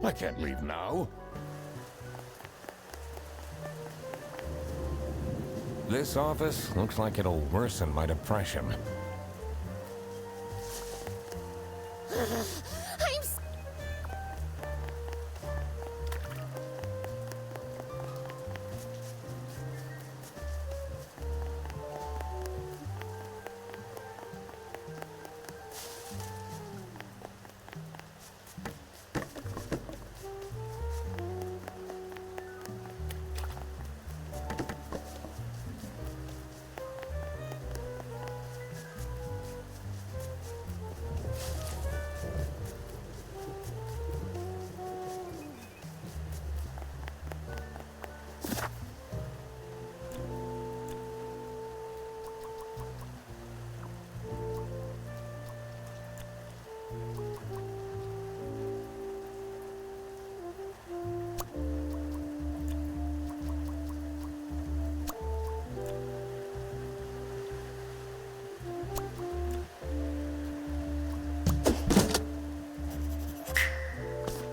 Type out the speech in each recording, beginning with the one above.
I can't leave now. This office looks like it'll worsen my depression.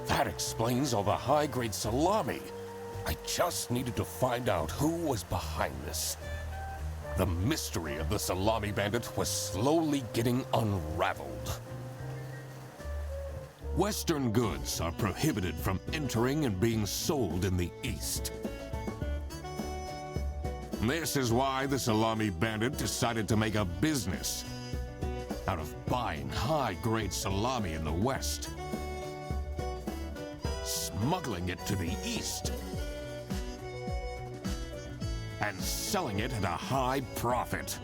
That explains all the high-grade salami. I just needed to find out who was behind this. The mystery of the Salami Bandit was slowly getting unraveled. Western goods are prohibited from entering and being sold in the East. This is why the Salami Bandit decided to make a business out of buying high-grade salami in the West, smuggling it to the East, and selling it at a high profit.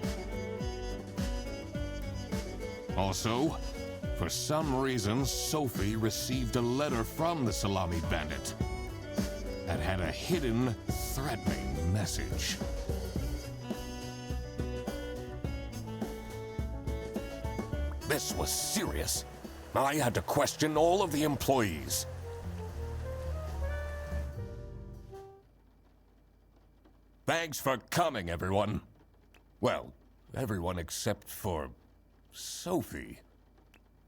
Also, for some reason, Sophie received a letter from the Salami Bandit that had a hidden, threatening message. This was serious. I had to question all of the employees. Thanks for coming, everyone. Well, everyone except for Sophie.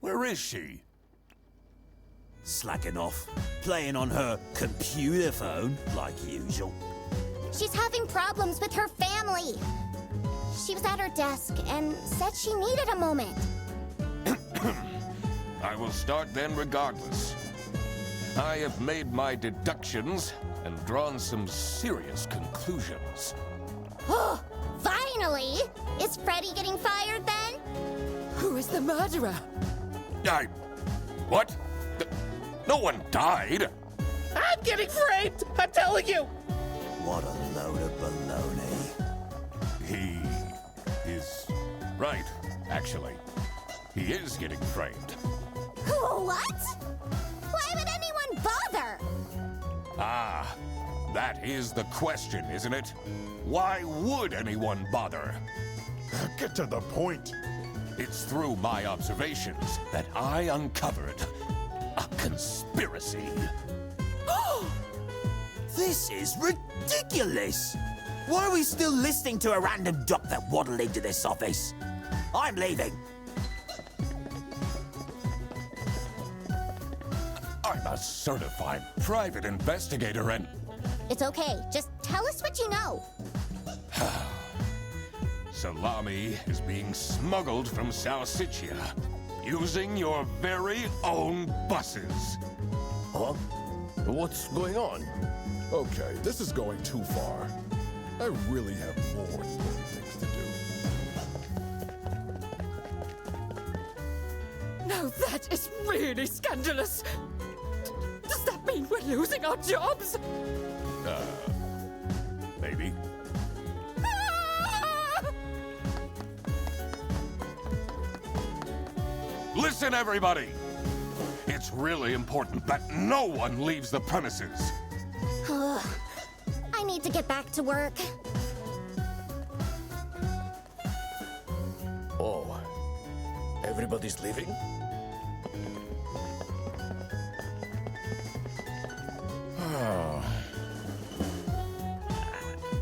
Where is she? Slacking off, playing on her computer phone, like usual. She's having problems with her family. She was at her desk and said she needed a moment. I will start then regardless. I have made my deductions and drawn some serious conclusions. Oh, finally! Is Freddy getting fired then? Who is the murderer? What? No one died. I'm getting framed! I'm telling you! What a load of baloney. He is right, actually. He is getting framed. What? Why would anyone bother? Ah, that is the question, isn't it? Why would anyone bother? Get to the point. It's through my observations that I uncovered a conspiracy. This is ridiculous! Why are we still listening to a random duck that waddled into this office? I'm leaving. I'm a certified private investigator and... It's okay. Just tell us what you know. Salami is being smuggled from Salsiccia using your very own buses. Huh? What's going on? Okay, this is going too far. I really have more important things to do. Now that is really scandalous. Does that mean we're losing our jobs? Maybe. Listen, everybody! It's really important that no one leaves the premises. I need to get back to work. Oh, everybody's leaving?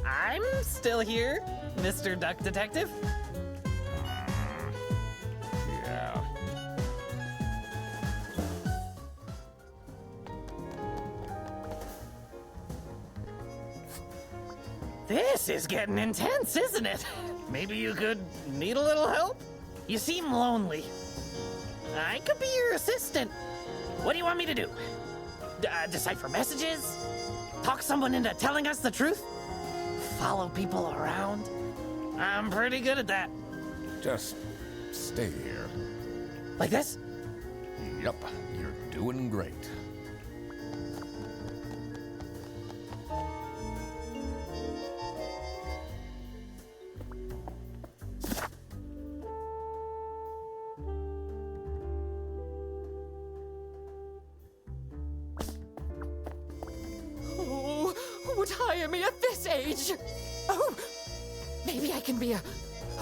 I'm still here, Mr. Duck Detective? Yeah. This is getting intense, isn't it? Maybe you could need a little help? You seem lonely. I could be your assistant. What do you want me to do? Decipher messages? Talk someone into telling us the truth? Follow people around? I'm pretty good at that. Just stay here. Like this? Yep, you're doing great. Oh, would hire me at this age. Oh, maybe I can be a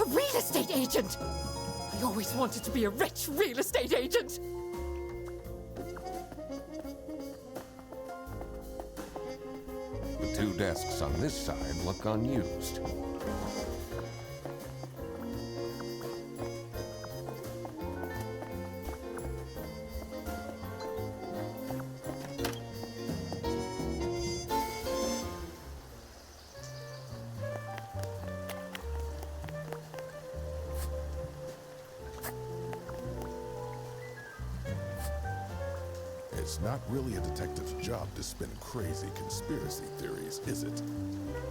real estate agent. I always wanted to be a rich real estate agent. The two desks on this side look unused. It's not really a detective's job to spin crazy conspiracy theories, is it?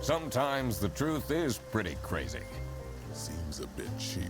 Sometimes the truth is pretty crazy. Seems a bit cheap.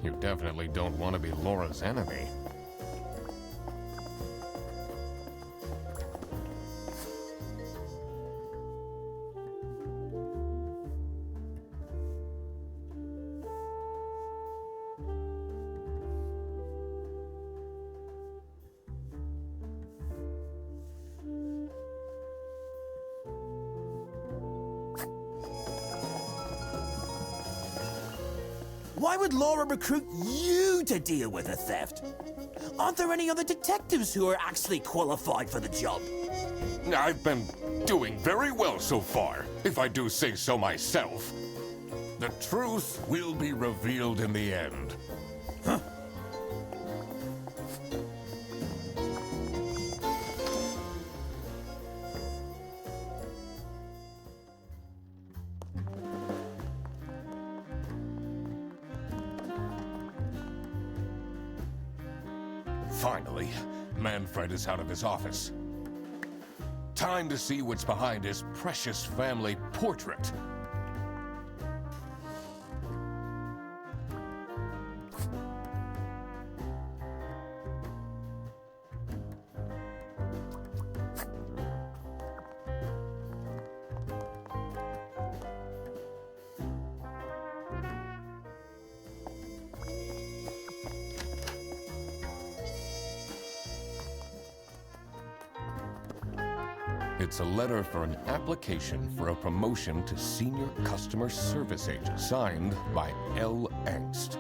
You definitely don't want to be Laura's enemy. Why would Laura recruit you to deal with a theft? Aren't there any other detectives who are actually qualified for the job? I've been doing very well so far, if I do say so myself. The truth will be revealed in the end. Finally, Manfred is out of his office. Time to see what's behind his precious family portrait. It's a letter for an application for a promotion to Senior Customer Service Agent, signed by L. Angst.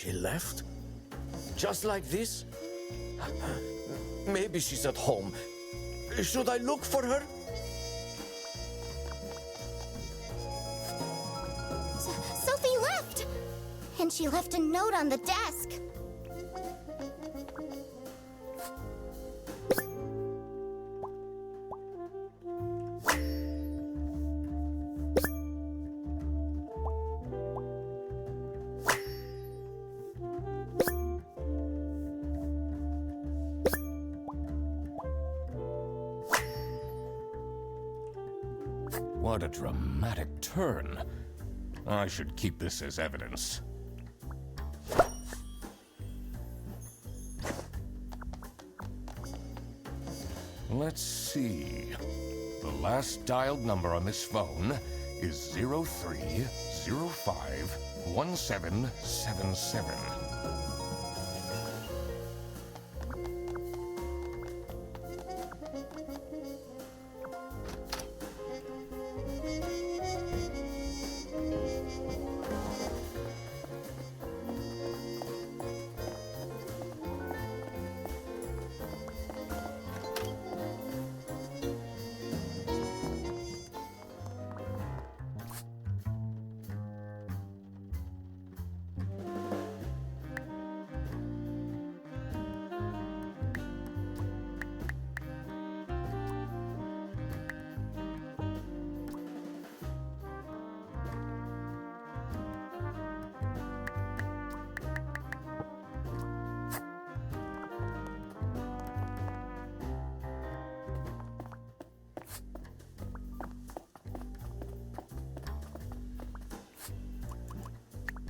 She left? Just like this? Maybe she's at home. Should I look for her? Sophie left! And she left a note on the desk. What a dramatic turn. I should keep this as evidence. Let's see. The last dialed number on this phone is 03051777.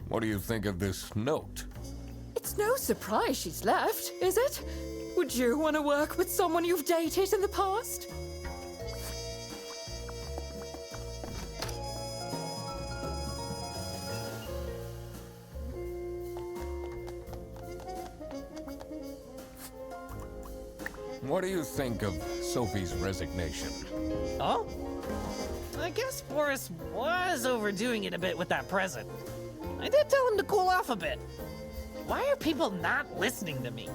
What do you think of this note? It's no surprise she's left, is it? Would you want to work with someone you've dated in the past? What do you think of Sophie's resignation? Oh? I guess Boris was overdoing it a bit with that present. I did tell him to cool off a bit. Why are people not listening to me?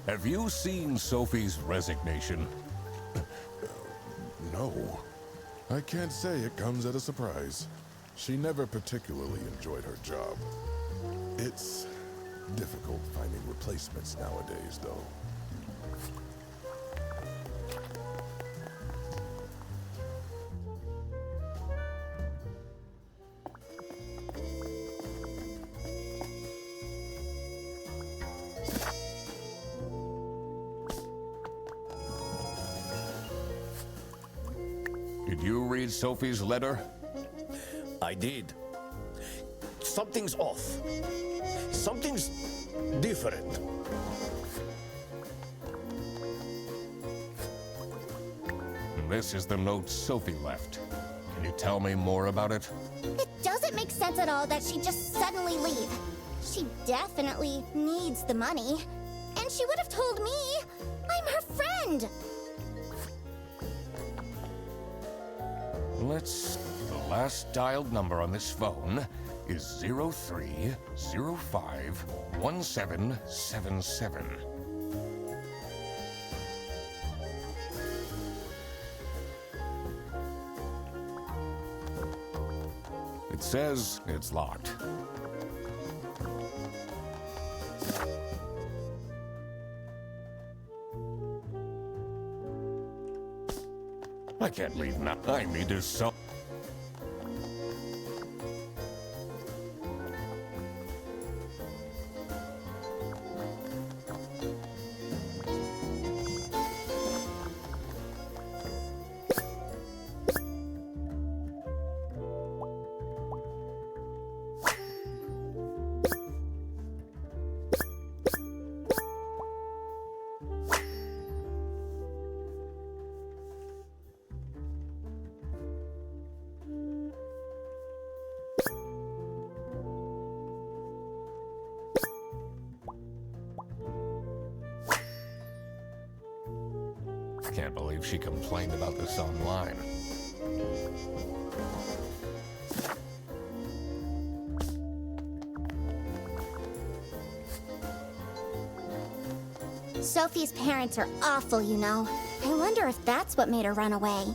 Have you seen Sophie's resignation? No. I can't say it comes as a surprise. She never particularly enjoyed her job. It's difficult finding replacements nowadays, though. Did you read Sophie's letter? I did. Something's off. Something's different. This is the note Sophie left. Can you tell me more about it? It doesn't make sense at all that she'd just suddenly leave. She definitely needs the money. And she would have told me. I'm her friend. The last dialed number on this phone is 03051777. It says it's locked. I can't leave now. I need to sell. Can't believe she complained about this online. Sophie's parents are awful, you know. I wonder if that's what made her run away.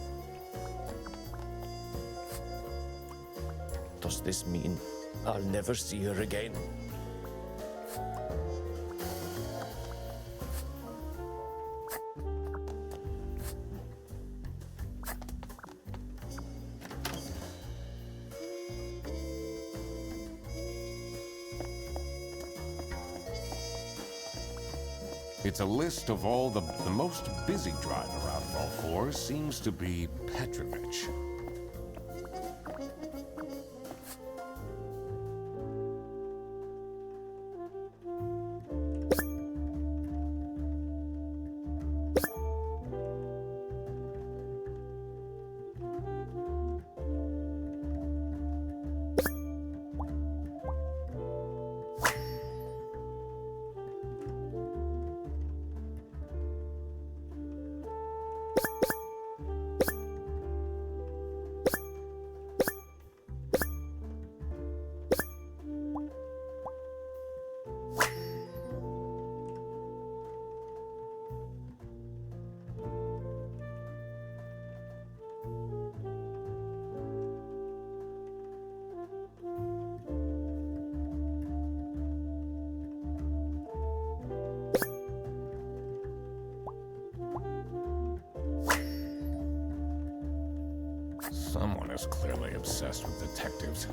Does this mean I'll never see her again? It's a list of all the most busy driver out of all four seems to be Petrovich. Someone is clearly obsessed with detectives.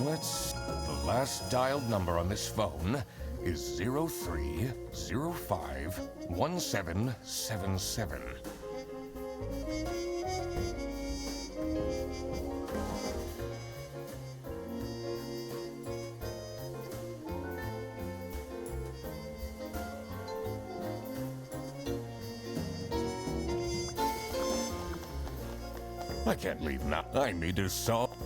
The last dialed number on this phone is 03051777. I can't leave now. I need to solve.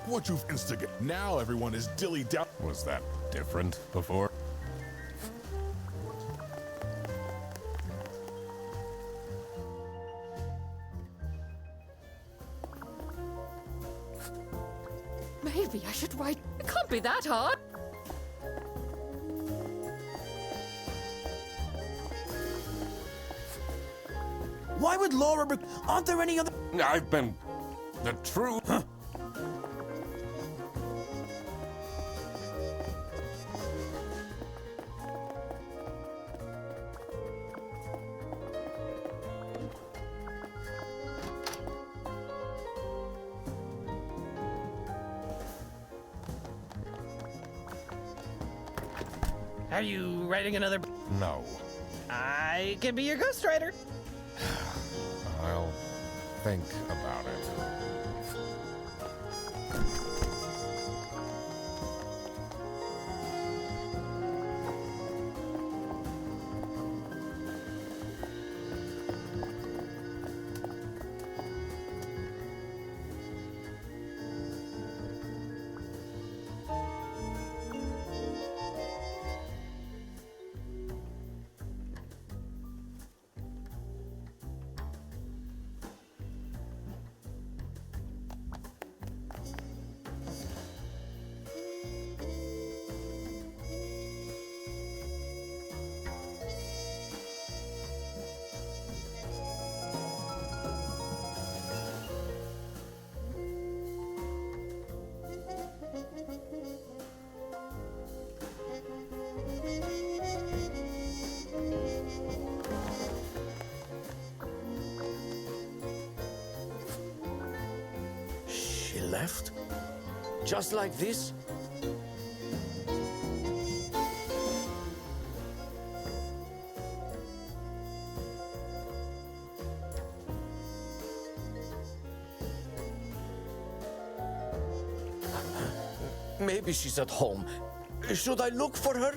what you've instigated. Now everyone is dilly-dally. Was that different before? Maybe I should write. It can't be that hard. Why would Laura... Aren't there any other... I've been... The truth... Huh? Are you writing another? No. I can be your ghostwriter. I'll think about it. She left? Just like this? Maybe she's at home. Should I look for her?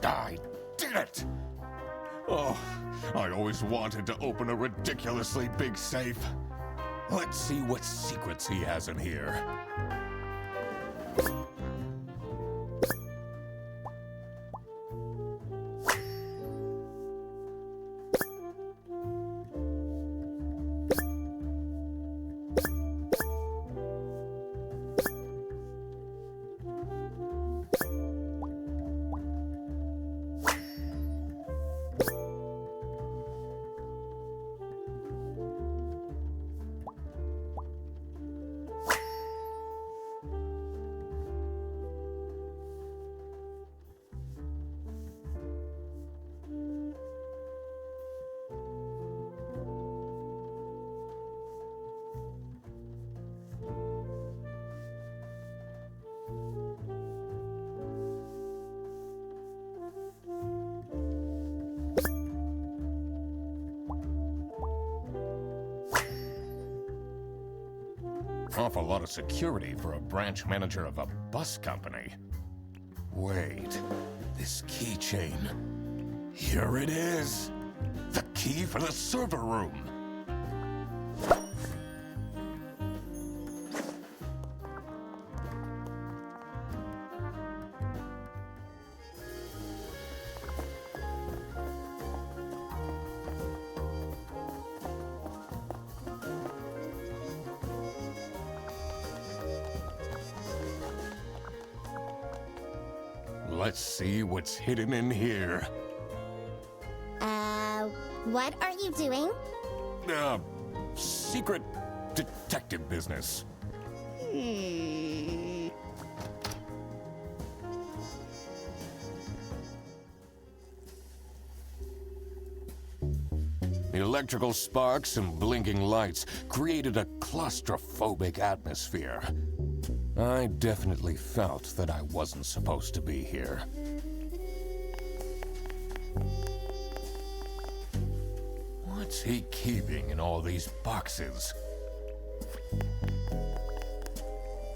I did it! Oh, I always wanted to open a ridiculously big safe. Let's see what secrets he has in here. Awful lot of security for a branch manager of a bus company. Wait, this keychain. Here it is. The key for the server room. Let's see what's hidden in here. What are you doing? Secret detective business. The electrical sparks and blinking lights created a claustrophobic atmosphere. I definitely felt that I wasn't supposed to be here. What's he keeping in all these boxes?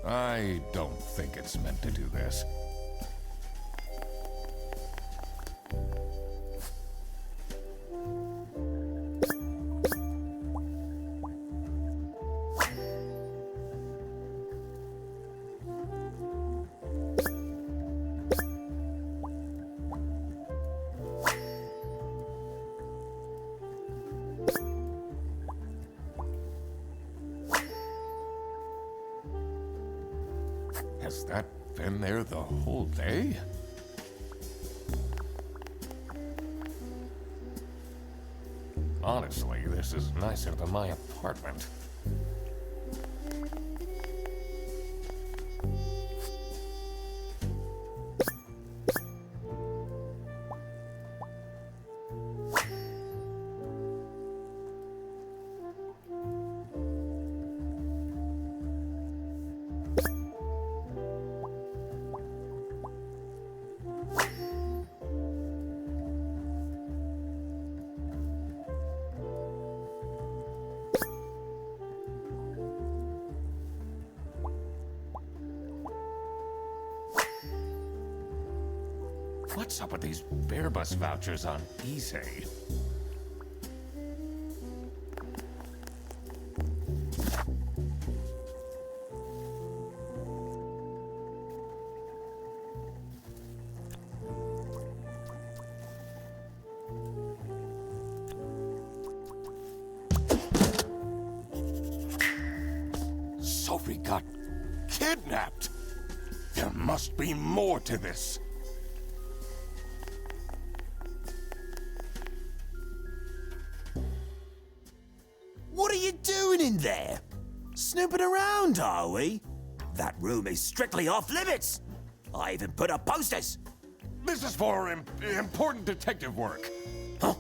I don't think it's meant to do this. Has that been there the whole day? Honestly, this is nicer than my apartment. What's up with these Bearbus vouchers on eBay? Sophie got kidnapped. There must be more to this. What are you doing in there? Snooping around, are we? That room is strictly off limits. I even put up posters. This is for important detective work. Huh?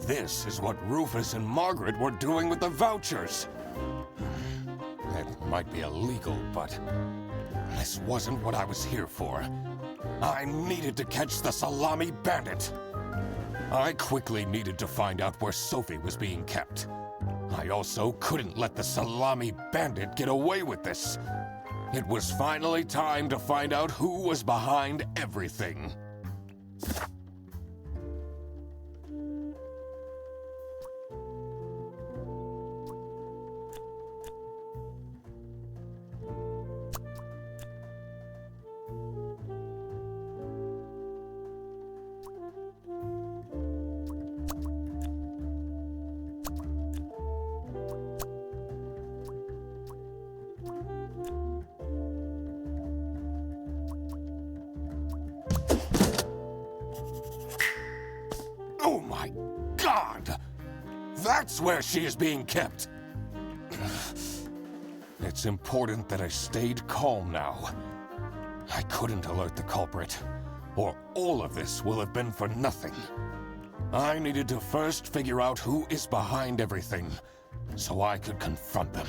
This is what Rufus and Margaret were doing with the vouchers. It might be illegal, but this wasn't what I was here for. I needed to catch the Salami Bandit. I quickly needed to find out where Sophie was being kept. I also couldn't let the Salami Bandit get away with this. It was finally time to find out who was behind everything. Oh my God! That's where she is being kept! It's important that I stayed calm now. I couldn't alert the culprit, or all of this will have been for nothing. I needed to first figure out who is behind everything, so I could confront them.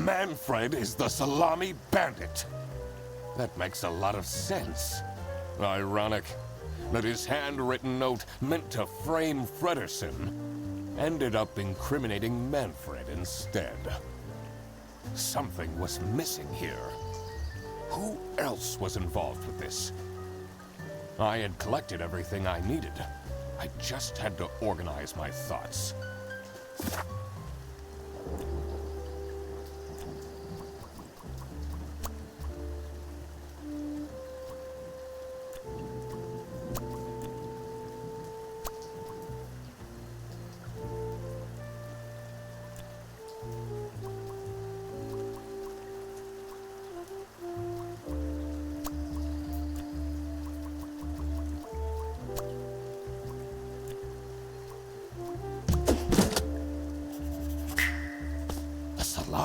Manfred is the Salami Bandit. That makes a lot of sense. Ironic that his handwritten note meant to frame Frederson ended up incriminating Manfred instead. Something was missing here. Who else was involved with this? I had collected everything I needed. I just had to organize my thoughts.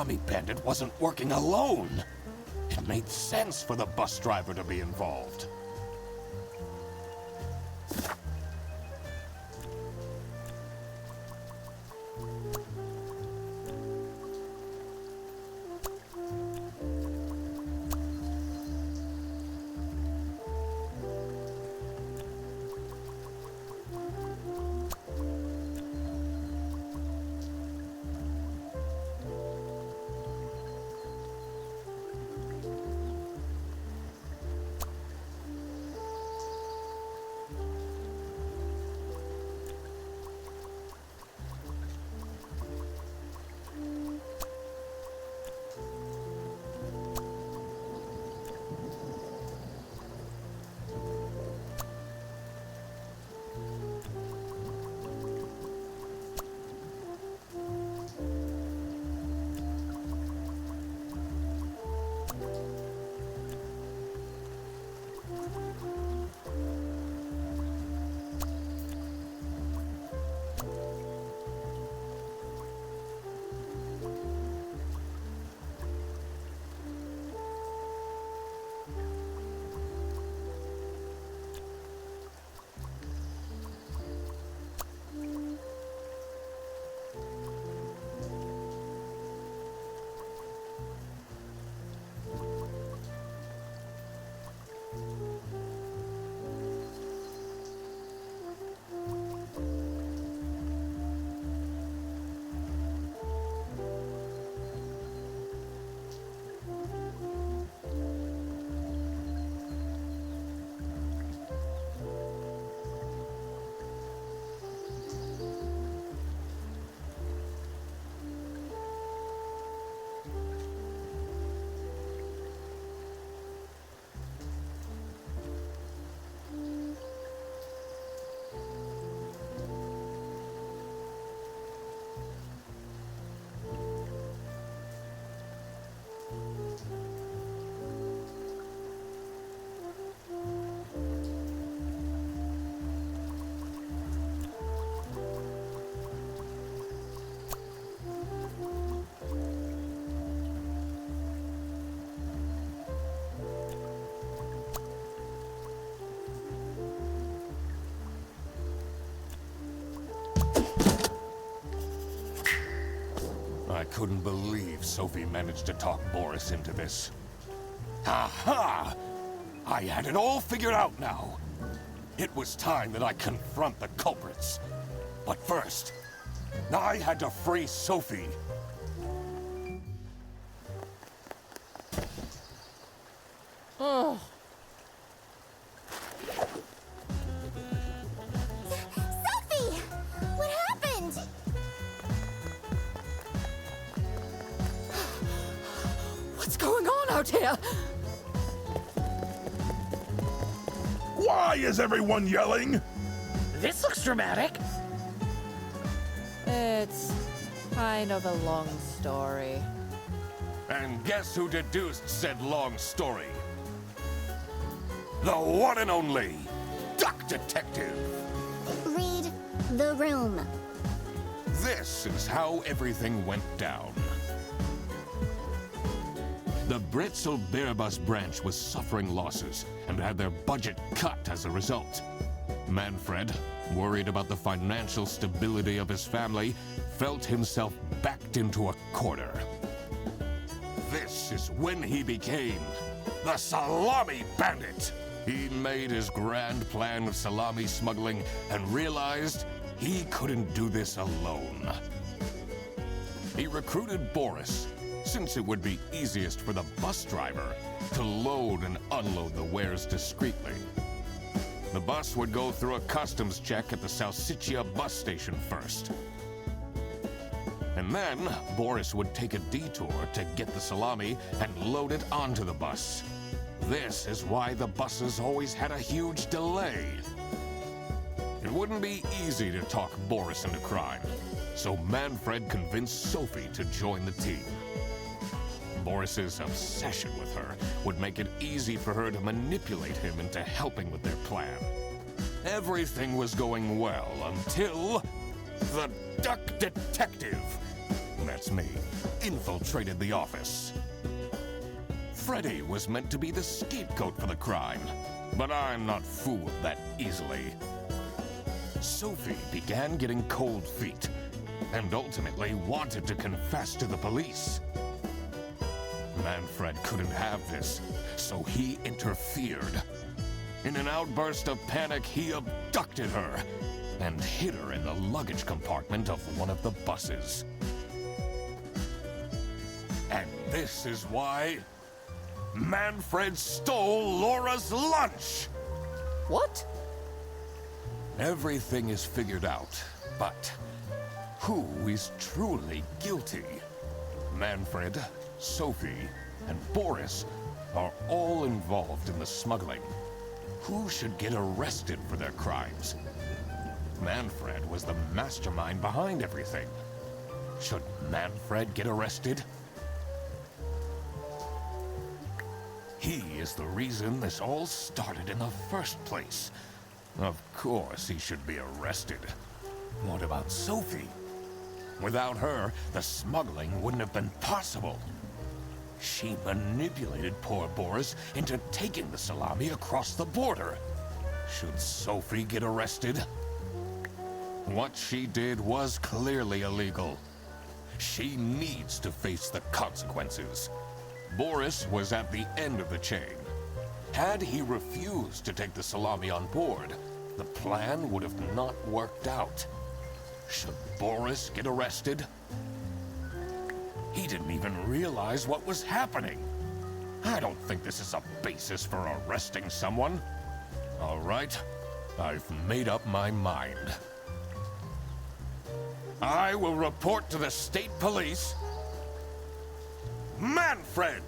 salami bandit wasn't working alone. It made sense for the bus driver to be involved. I couldn't believe Sophie managed to talk Boris into this. Aha! I had it all figured out now. It was time that I confront the culprits. But first, I had to free Sophie. Sophie! What happened? What's going on out here? Why is everyone yelling? This looks dramatic. It's kind of a long story. And guess who deduced said long story? The one and only Duck Detective. Read the room. This is how everything went down. The Britzel Bearbus branch was suffering losses and had their budget cut as a result. Manfred, worried about the financial stability of his family, felt himself backed into a corner. This is when he became the Salami Bandit. He made his grand plan of salami smuggling and realized he couldn't do this alone. He recruited Boris, since it would be easiest for the bus driver to load and unload the wares discreetly. The bus would go through a customs check at the Salsiccia bus station first. And then Boris would take a detour to get the salami and load it onto the bus. This is why the buses always had a huge delay. It wouldn't be easy to talk Boris into crime, so Manfred convinced Sophie to join the team. Boris's obsession with her would make it easy for her to manipulate him into helping with their plan. Everything was going well until the Duck Detective. that's me, infiltrated the office. Freddy was meant to be the scapegoat for the crime, but I'm not fooled that easily. Sophie began getting cold feet, and ultimately wanted to confess to the police. Manfred couldn't have this, so he interfered. In an outburst of panic, he abducted her and hid her in the luggage compartment of one of the buses. And this is why Manfred stole Laura's lunch! What? Everything is figured out, but who is truly guilty? Manfred, Sophie, and Boris are all involved in the smuggling. Who should get arrested for their crimes? Manfred was the mastermind behind everything. Should Manfred get arrested? He is the reason this all started in the first place. Of course he should be arrested. What about Sophie? Without her, the smuggling wouldn't have been possible. She manipulated poor Boris into taking the salami across the border. Should Sophie get arrested? What she did was clearly illegal. She needs to face the consequences. Boris was at the end of the chain. Had he refused to take the salami on board, the plan would have not worked out. Should Boris get arrested? He didn't even realize what was happening. I don't think this is a basis for arresting someone. All right, I've made up my mind. I will report to the state police. Manfred!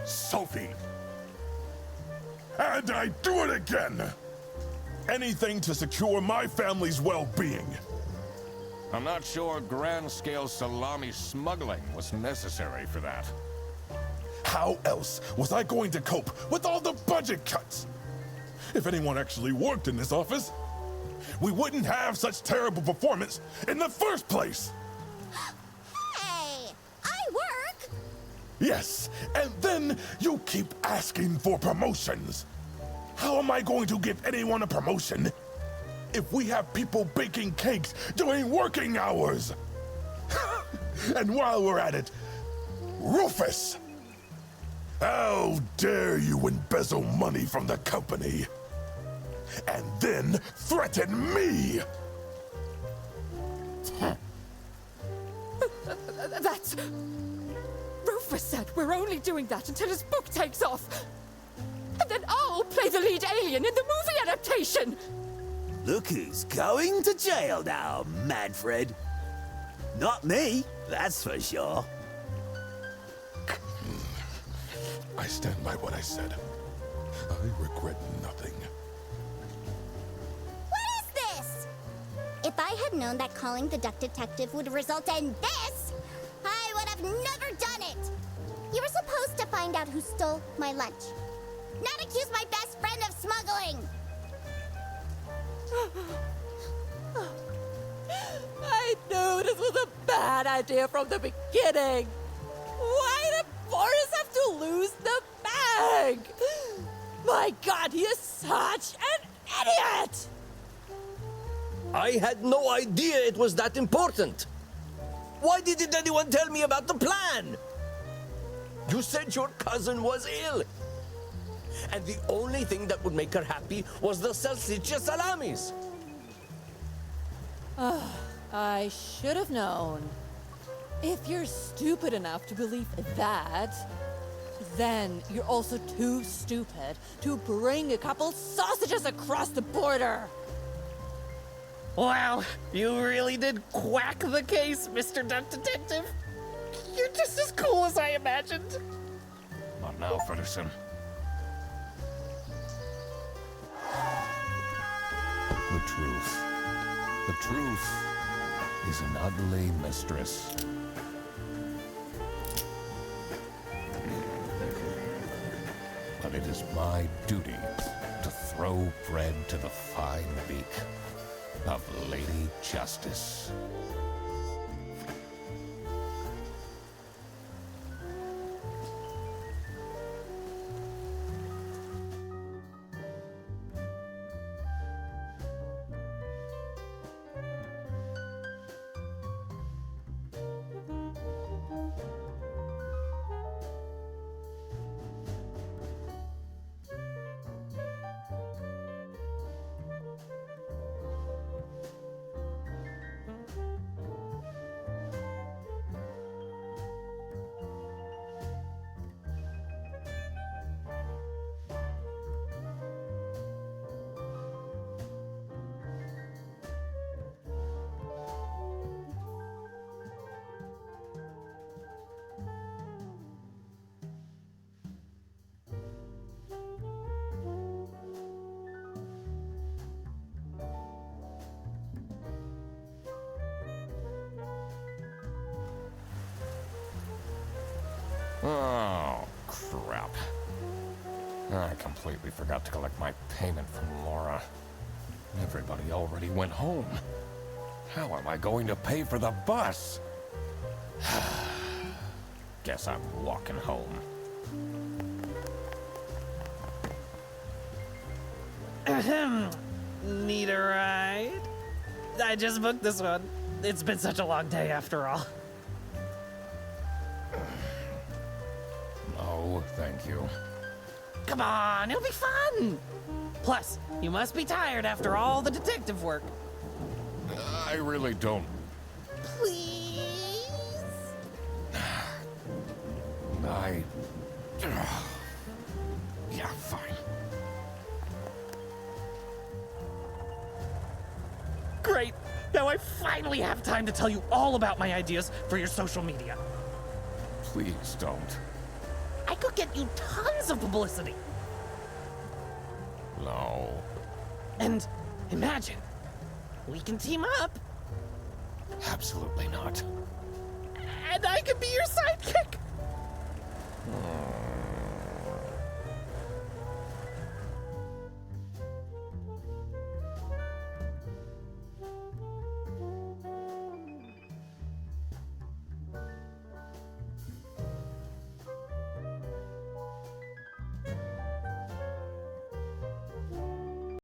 Sophie! And I do it again! Anything to secure my family's well-being. I'm not sure grand-scale salami smuggling was necessary for that. How else was I going to cope with all the budget cuts? If anyone actually worked in this office, we wouldn't have such terrible performance in the first place! Hey, I work! Yes, and then you keep asking for promotions. How am I going to give anyone a promotion if we have people baking cakes during working hours? And while we're at it, Rufus! How dare you embezzle money from the company? And then threaten me! That's... Rufus said we're only doing that until his book takes off. And then I'll play the lead alien in the movie adaptation! Look who's going to jail now, Manfred. Not me, that's for sure. I stand by what I said. I regret nothing. What is this? If I had known that calling the duck detective would result in this, I would have never done it! You were supposed to find out who stole my lunch, not accuse my best friend of smuggling! I knew this was a bad idea from the beginning. Why did Boris have to lose the bag? My God, he is such an idiot! I had no idea it was that important. Why didn't anyone tell me about the plan? You said your cousin was ill. And the only thing that would make her happy was the salsiccia salamis. I should have known. If you're stupid enough to believe that, then you're also too stupid to bring a couple sausages across the border. Wow, you really did quack the case, Mr. Duck Detective. You're just as cool as I imagined. Not now, Fredderson. The truth. The truth is an ugly mistress. But it is my duty to throw bread to the fine beak of Lady Justice. up. I completely forgot to collect my payment from Laura. Everybody already went home. How am I going to pay for the bus? Guess I'm walking home. Ahem. Need a ride? I just booked this one. It's been such a long day after all. No, thank you. Come on, it'll be fun! Plus, you must be tired after all the detective work. I really don't. Please? Yeah, fine. Great! Now I finally have time to tell you all about my ideas for your social media. Please don't. I could get you tons of publicity. No. And imagine, we can team up, Absolutely not. and I could be your sidekick. Hmm.